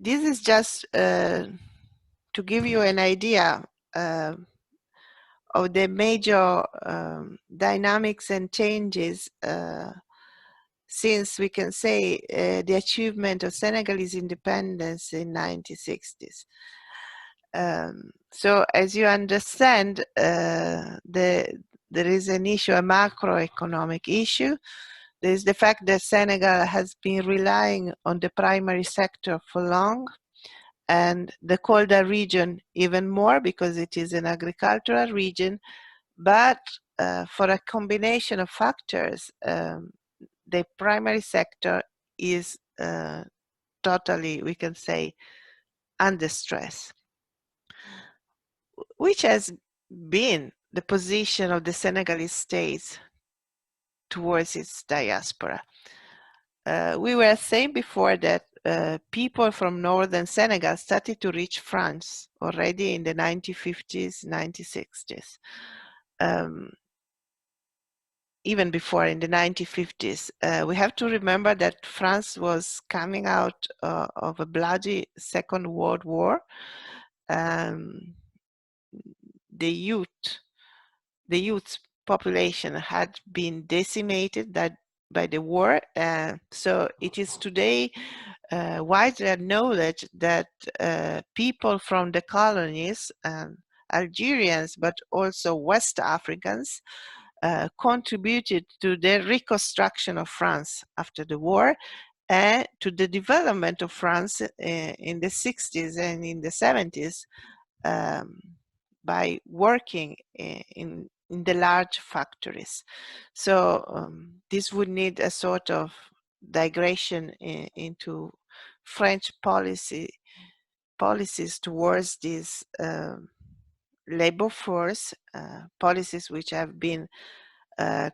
S2: this is just to give you an idea of the major dynamics and changes since we can say the achievement of Senegalese independence in 1960s. So as you understand, there is an issue, a macroeconomic issue. There is the fact that Senegal has been relying on the primary sector for long, and the colder region even more because it is an agricultural region. But for a combination of factors, the primary sector is totally, we can say, under stress. Which has been the position of the Senegalese state towards its diaspora. We were saying before that people from northern Senegal started to reach France already in the 1950s, 1960s. Even before in the 1950s. We have to remember that France was coming out of a bloody Second World War. The youth population had been decimated by the war. So it is today widely acknowledged that people from the colonies, Algerians, but also West Africans, contributed to the reconstruction of France after the war and to the development of France in the 60s and in the 70s by working in the large factories. So this would need a sort of digression into French policies towards this labor force, policies which have been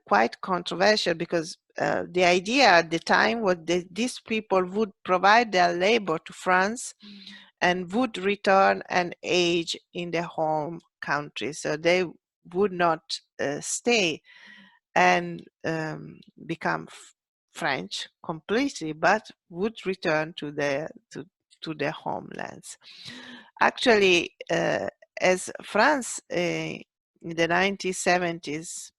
S2: quite controversial because the idea at the time was that these people would provide their labor to France and would return and age in their home country. So they would not stay and become French completely, but would return to to their homelands. Actually, as France in the 1970s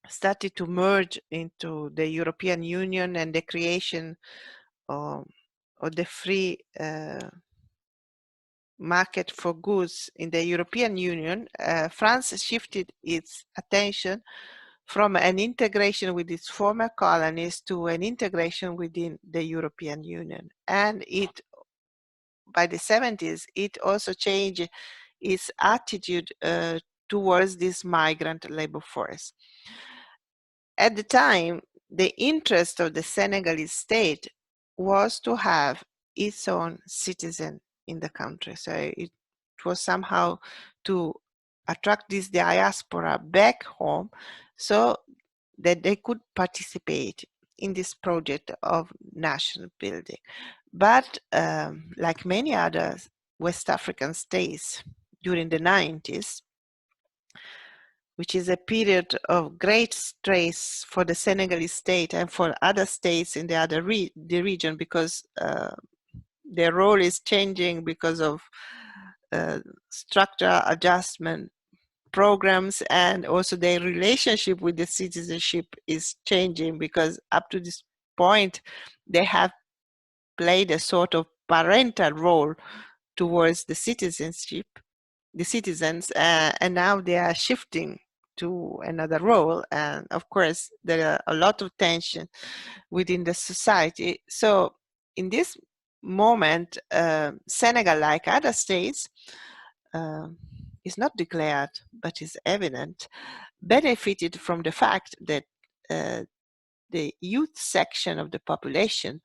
S2: started to merge into the European Union and the creation of the free market for goods in the European Union, France shifted its attention from an integration with its former colonies to an integration within the European Union. And it, by the 70s, it also changed its attitude towards this migrant labor force. At the time, the interest of the Senegalese state was to have its own citizen in the country. So it was somehow to attract this diaspora back home so that they could participate in this project of national building. But like many other West African states during the 90s, which is a period of great stress for the Senegalese state and for other states in the region, because their role is changing because of structural adjustment programs, and also their relationship with the citizenship is changing, because up to this point they have played a sort of parental role towards the citizenship, the citizens, and now they are shifting to another role, and of course there are a lot of tension within the society. So in this moment, Senegal, like other states, is not declared but is evident, benefited from the fact that the youth section of the population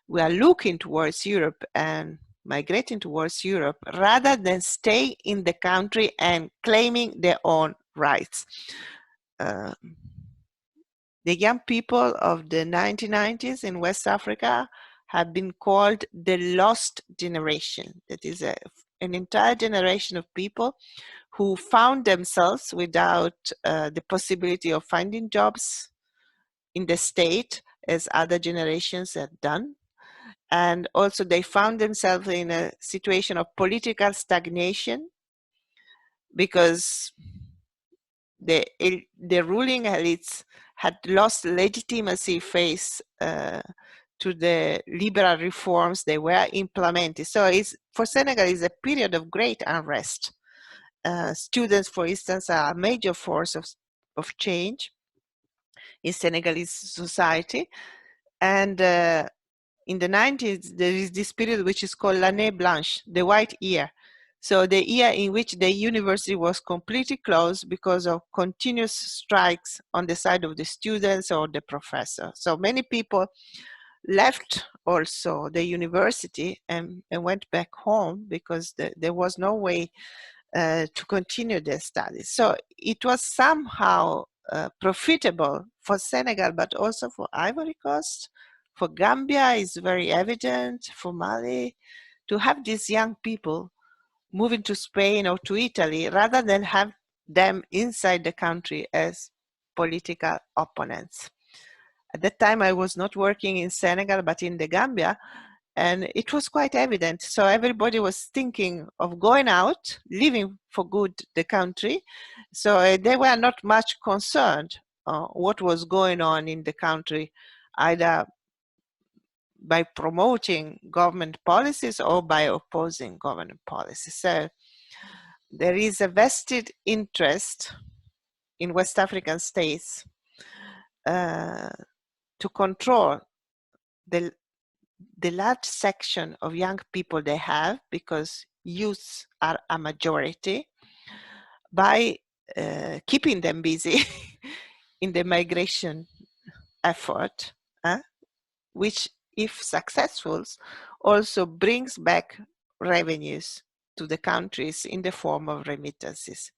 S2: were looking towards Europe and migrating towards Europe rather than stay in the country and claiming their own rights. The young people of the 1990s in West Africa have been called the lost generation. That is an entire generation of people who found themselves without the possibility of finding jobs in the state as other generations had done. And also they found themselves in a situation of political stagnation because the ruling elites had lost legitimacy face to the liberal reforms they were implementing. So for Senegal, it's a period of great unrest. Students, for instance, are a major force of change in Senegalese society. And in the 90s, there is this period which is called l'année blanche, the white year. So the year in which the university was completely closed because of continuous strikes on the side of the students or the professor. So many people left also the university and went back home because there was no way to continue their studies. So it was somehow profitable for Senegal, but also for Ivory Coast. For Gambia is very evident, for Mali, to have these young people moving to Spain or to Italy rather than have them inside the country as political opponents. At that time, I was not working in Senegal, but in the Gambia, and it was quite evident. So everybody was thinking of going out, leaving for good the country. So they were not much concerned what was going on in the country, either by promoting government policies or by opposing government policies. So there is a vested interest in West African states to control the large section of young people they have, because youths are a majority, by keeping them busy in the migration effort, which, if successful, also brings back revenues to the countries in the form of remittances.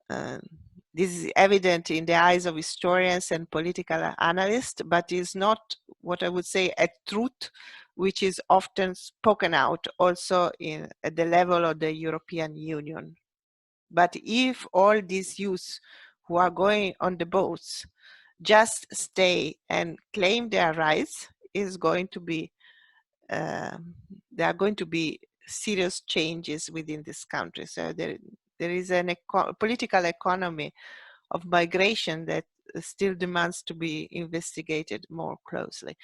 S2: This is evident in the eyes of historians and political analysts, but is not what I would say a truth which is often spoken out also at the level of the European Union. But if all these youths who are going on the boats just stay and claim their rights, is going to be there are going to be serious changes within this country. So there is a political economy of migration that still demands to be investigated more closely.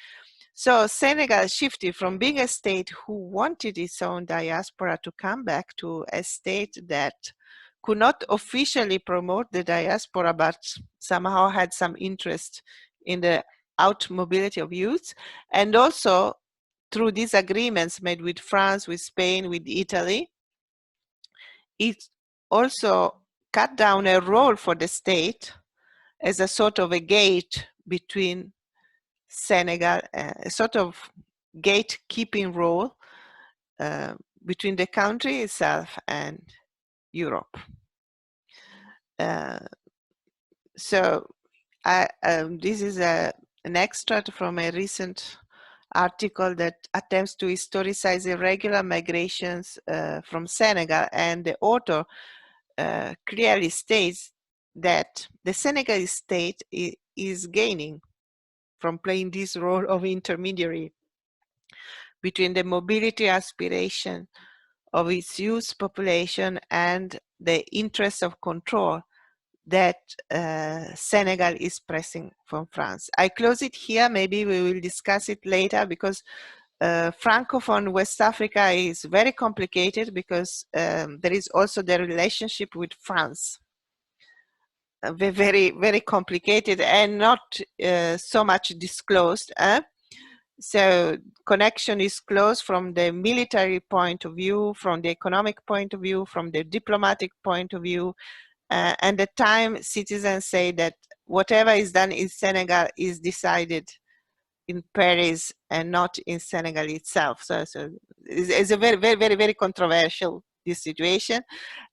S2: So Senegal shifted from being a state who wanted its own diaspora to come back to a state that could not officially promote the diaspora, but somehow had some interest in the out mobility of youth. And also through these agreements made with France, with Spain, with Italy, it also cut down a role for the state as a sort of a gate between Senegal, a sort of gatekeeping role between the country itself and Europe. So this is an extract from a recent article that attempts to historicize irregular migrations from Senegal, and the author clearly states that the Senegalese state is gaining from playing this role of intermediary between the mobility aspiration of its youth population and the interest of control that Senegal is pressing from France. I close it here. Maybe we will discuss it later, because Francophone West Africa is very complicated, because there is also the relationship with France. Very, very complicated and not so much disclosed. So connection is close from the military point of view, from the economic point of view, from the diplomatic point of view. And at the time, citizens say that whatever is done in Senegal is decided in Paris and not in Senegal itself. So it's a very, very, very, very controversial, this situation.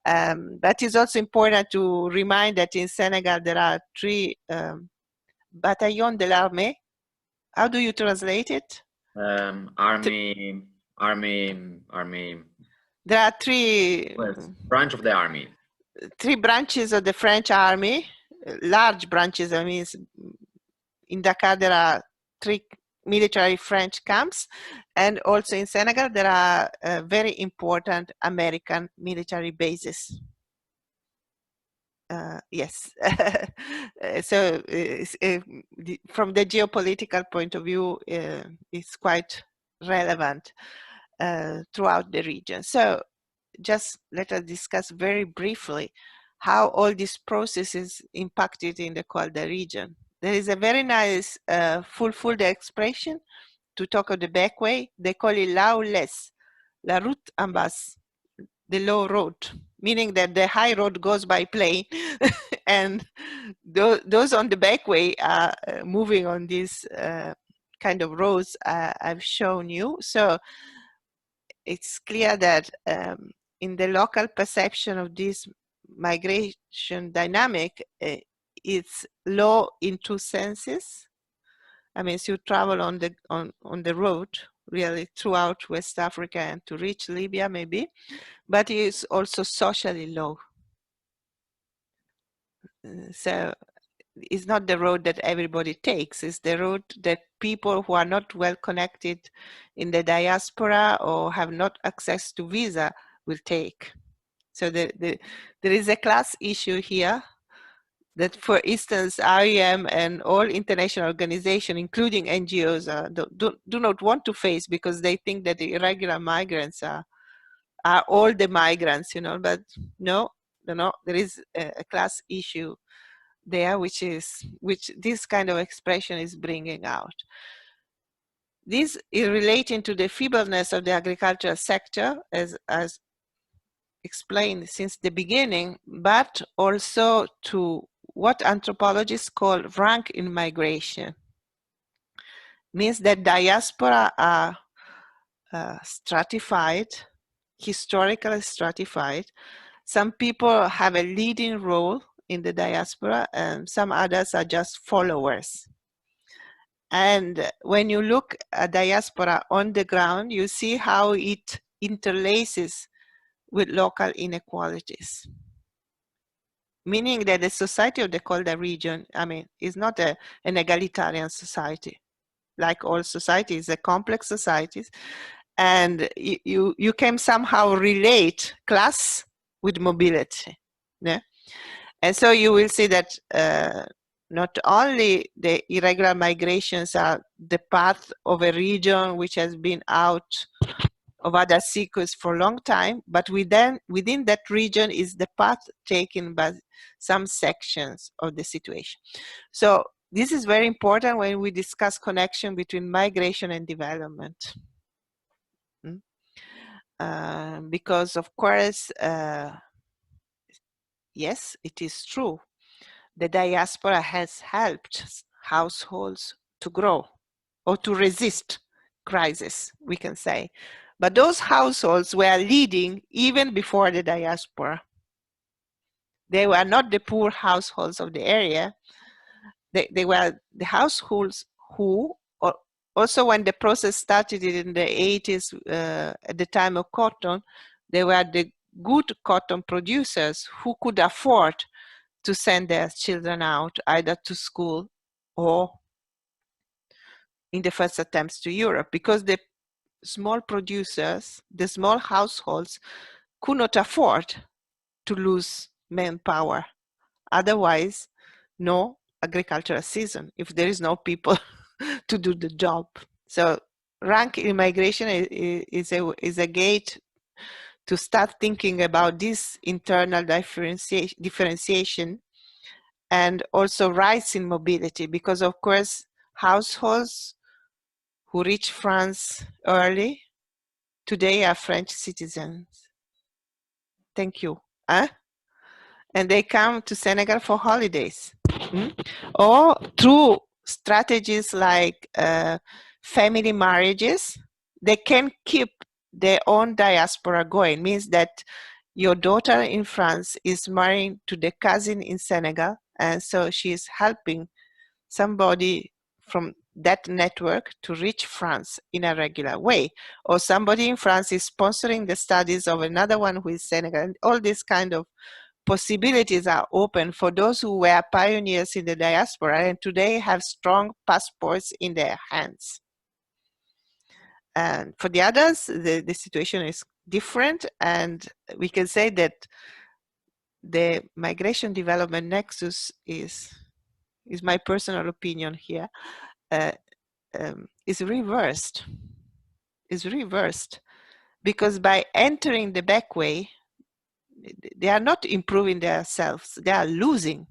S2: But it's also important to remind that in Senegal there are 3 bataillons de l'armée. How do you translate it?
S3: Army.
S2: There are 3
S3: branch of the army.
S2: 3 branches of the French army, large branches. I mean, in Dakar there are 3 military French camps, and also in Senegal there are very important American military bases. Yes. So from the geopolitical point of view, it's quite relevant throughout the region. So just let us discuss very briefly how all these processes impacted in the Kolda region. There is a very nice full expression to talk of the Backway. They call it la les, la route en basse, the low road, meaning that the high road goes by plane and those on the Backway are moving on these kind of roads I've shown you. So it's clear that in the local perception of this migration dynamic, it's low in 2 senses. I mean, so you travel on the road really throughout West Africa and to reach Libya maybe, but it's also socially low. So it's not the road that everybody takes, it's the road that people who are not well connected in the diaspora or have not access to visa will take. So there is a class issue here that, for instance, IEM and all international organizations, including NGOs, do not want to face, because they think that the irregular migrants are all the migrants, you know, but no, there is a class issue there, which this kind of expression is bringing out. This is relating to the feebleness of the agricultural sector, as explained since the beginning, but also to what anthropologists call rank in migration. Means that diaspora are stratified, historically stratified. Some people have a leading role in the diaspora, and some others are just followers. And when you look at diaspora on the ground, you see how it interlaces with local inequalities. Meaning that the society of the Kolda region, I mean, is not an egalitarian society. Like all societies, they're complex societies. and you can somehow relate class with mobility. Yeah? And so you will see that not only the irregular migrations are the path of a region which has been out of other seekers for a long time, but within that region is the path taken by some sections of the situation. So this is very important when we discuss connection between migration and development. Because of course, yes, it is true. The diaspora has helped households to grow or to resist crisis, we can say. But those households were leading even before the diaspora. They were not the poor households of the area. They were the households who, or also when the process started in the 80s, at the time of cotton, they were the good cotton producers who could afford to send their children out either to school or in the first attempts to Europe, because the small producers, the small households could not afford to lose manpower. Otherwise, no agricultural season if there is no people to do the job. So rank immigration is a gate to start thinking about this internal differentiation and also rise in mobility, because of course households who reach France early today are French citizens. Thank you. And they come to Senegal for holidays. Or through strategies like family marriages, they can keep their own diaspora going. Means that your daughter in France is marrying to the cousin in Senegal, and so she is helping somebody from that network to reach France in a regular way. Or somebody in France is sponsoring the studies of another one who is Senegal. And all these kind of possibilities are open for those who were pioneers in the diaspora and today have strong passports in their hands. And for the others, the situation is different, and we can say that the migration development nexus is my personal opinion here, is reversed. Is reversed because by entering the Backway, they are not improving themselves, they are losing.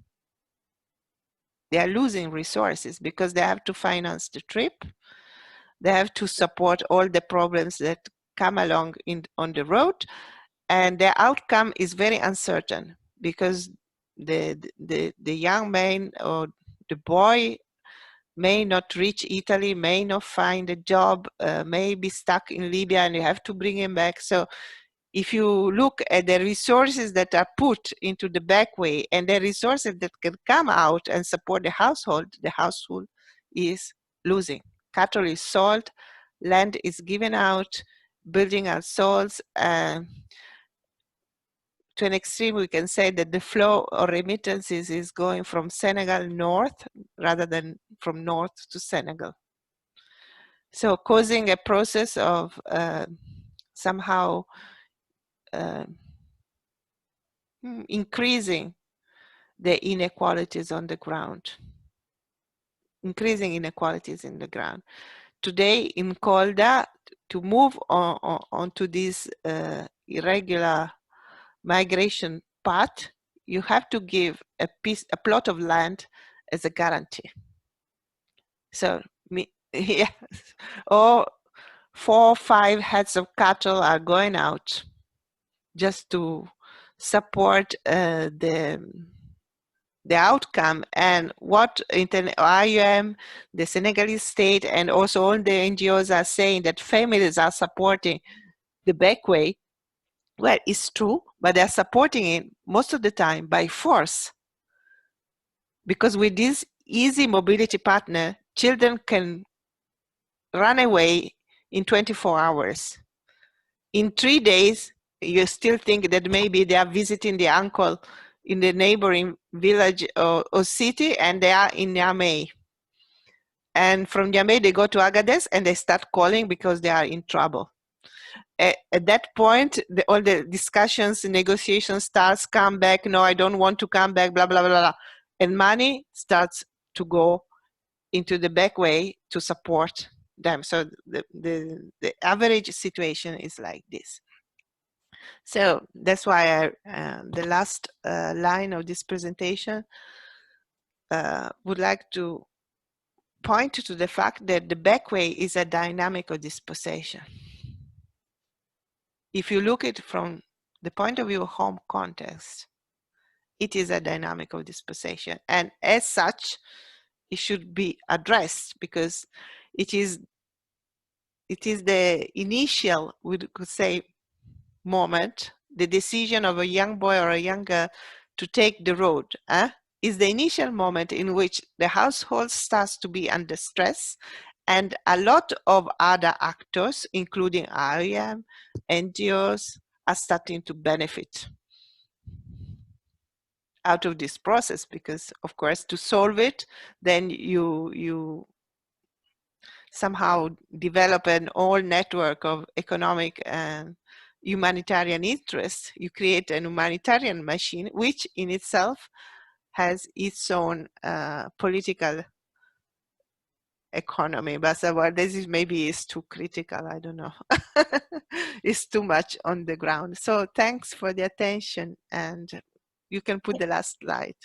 S2: They are losing resources because they have to finance the trip. They have to support all the problems that come along on the road. And the outcome is very uncertain because the young man or the boy may not reach Italy, may not find a job, may be stuck in Libya and you have to bring him back. So if you look at the resources that are put into the Backway and the resources that can come out and support the household is losing. Cattle is sold, land is given out, buildings are sold. To an extreme, we can say that the flow of remittances is going from Senegal north rather than from north to Senegal. So causing a process of somehow increasing the inequalities on the ground. Increasing inequalities in the ground. Today in Kolda, to move onto this irregular migration path, you have to give a plot of land as a guarantee. So, yeah, or 4 or 5 heads of cattle are going out just to support the outcome. And what IOM, the Senegalese state, and also all the NGOs are saying that families are supporting the Backway. Well, it's true, but they're supporting it most of the time by force. Because with this easy mobility partner, children can run away in 24 hours. In 3 days, you still think that maybe they are visiting the uncle in the neighboring village or city, and they are in Niamey. And from Niamey, they go to Agadez and they start calling because they are in trouble. at that point, all the discussions, negotiations starts, come back, no, I don't want to come back, blah, blah, blah, blah. And money starts to go into the Backway to support them. So the average situation is like this. So that's why the last line of this presentation would like to point to the fact that the Backway is a dynamic of dispossession. If you look at it from the point of view of home context, it is a dynamic of dispossession. And as such, it should be addressed because it is the initial, we could say, moment, the decision of a young boy or a young girl to take the road is the initial moment in which the household starts to be under stress, and a lot of other actors, including IOM, NGOs, are starting to benefit out of this process, because of course to solve it, then you somehow develop an whole network of economic and humanitarian interests. You create an humanitarian machine, which in itself has its own political economy. But this is maybe is too critical, I don't know. It's too much on the ground. So thanks for the attention, and you can put the last slide.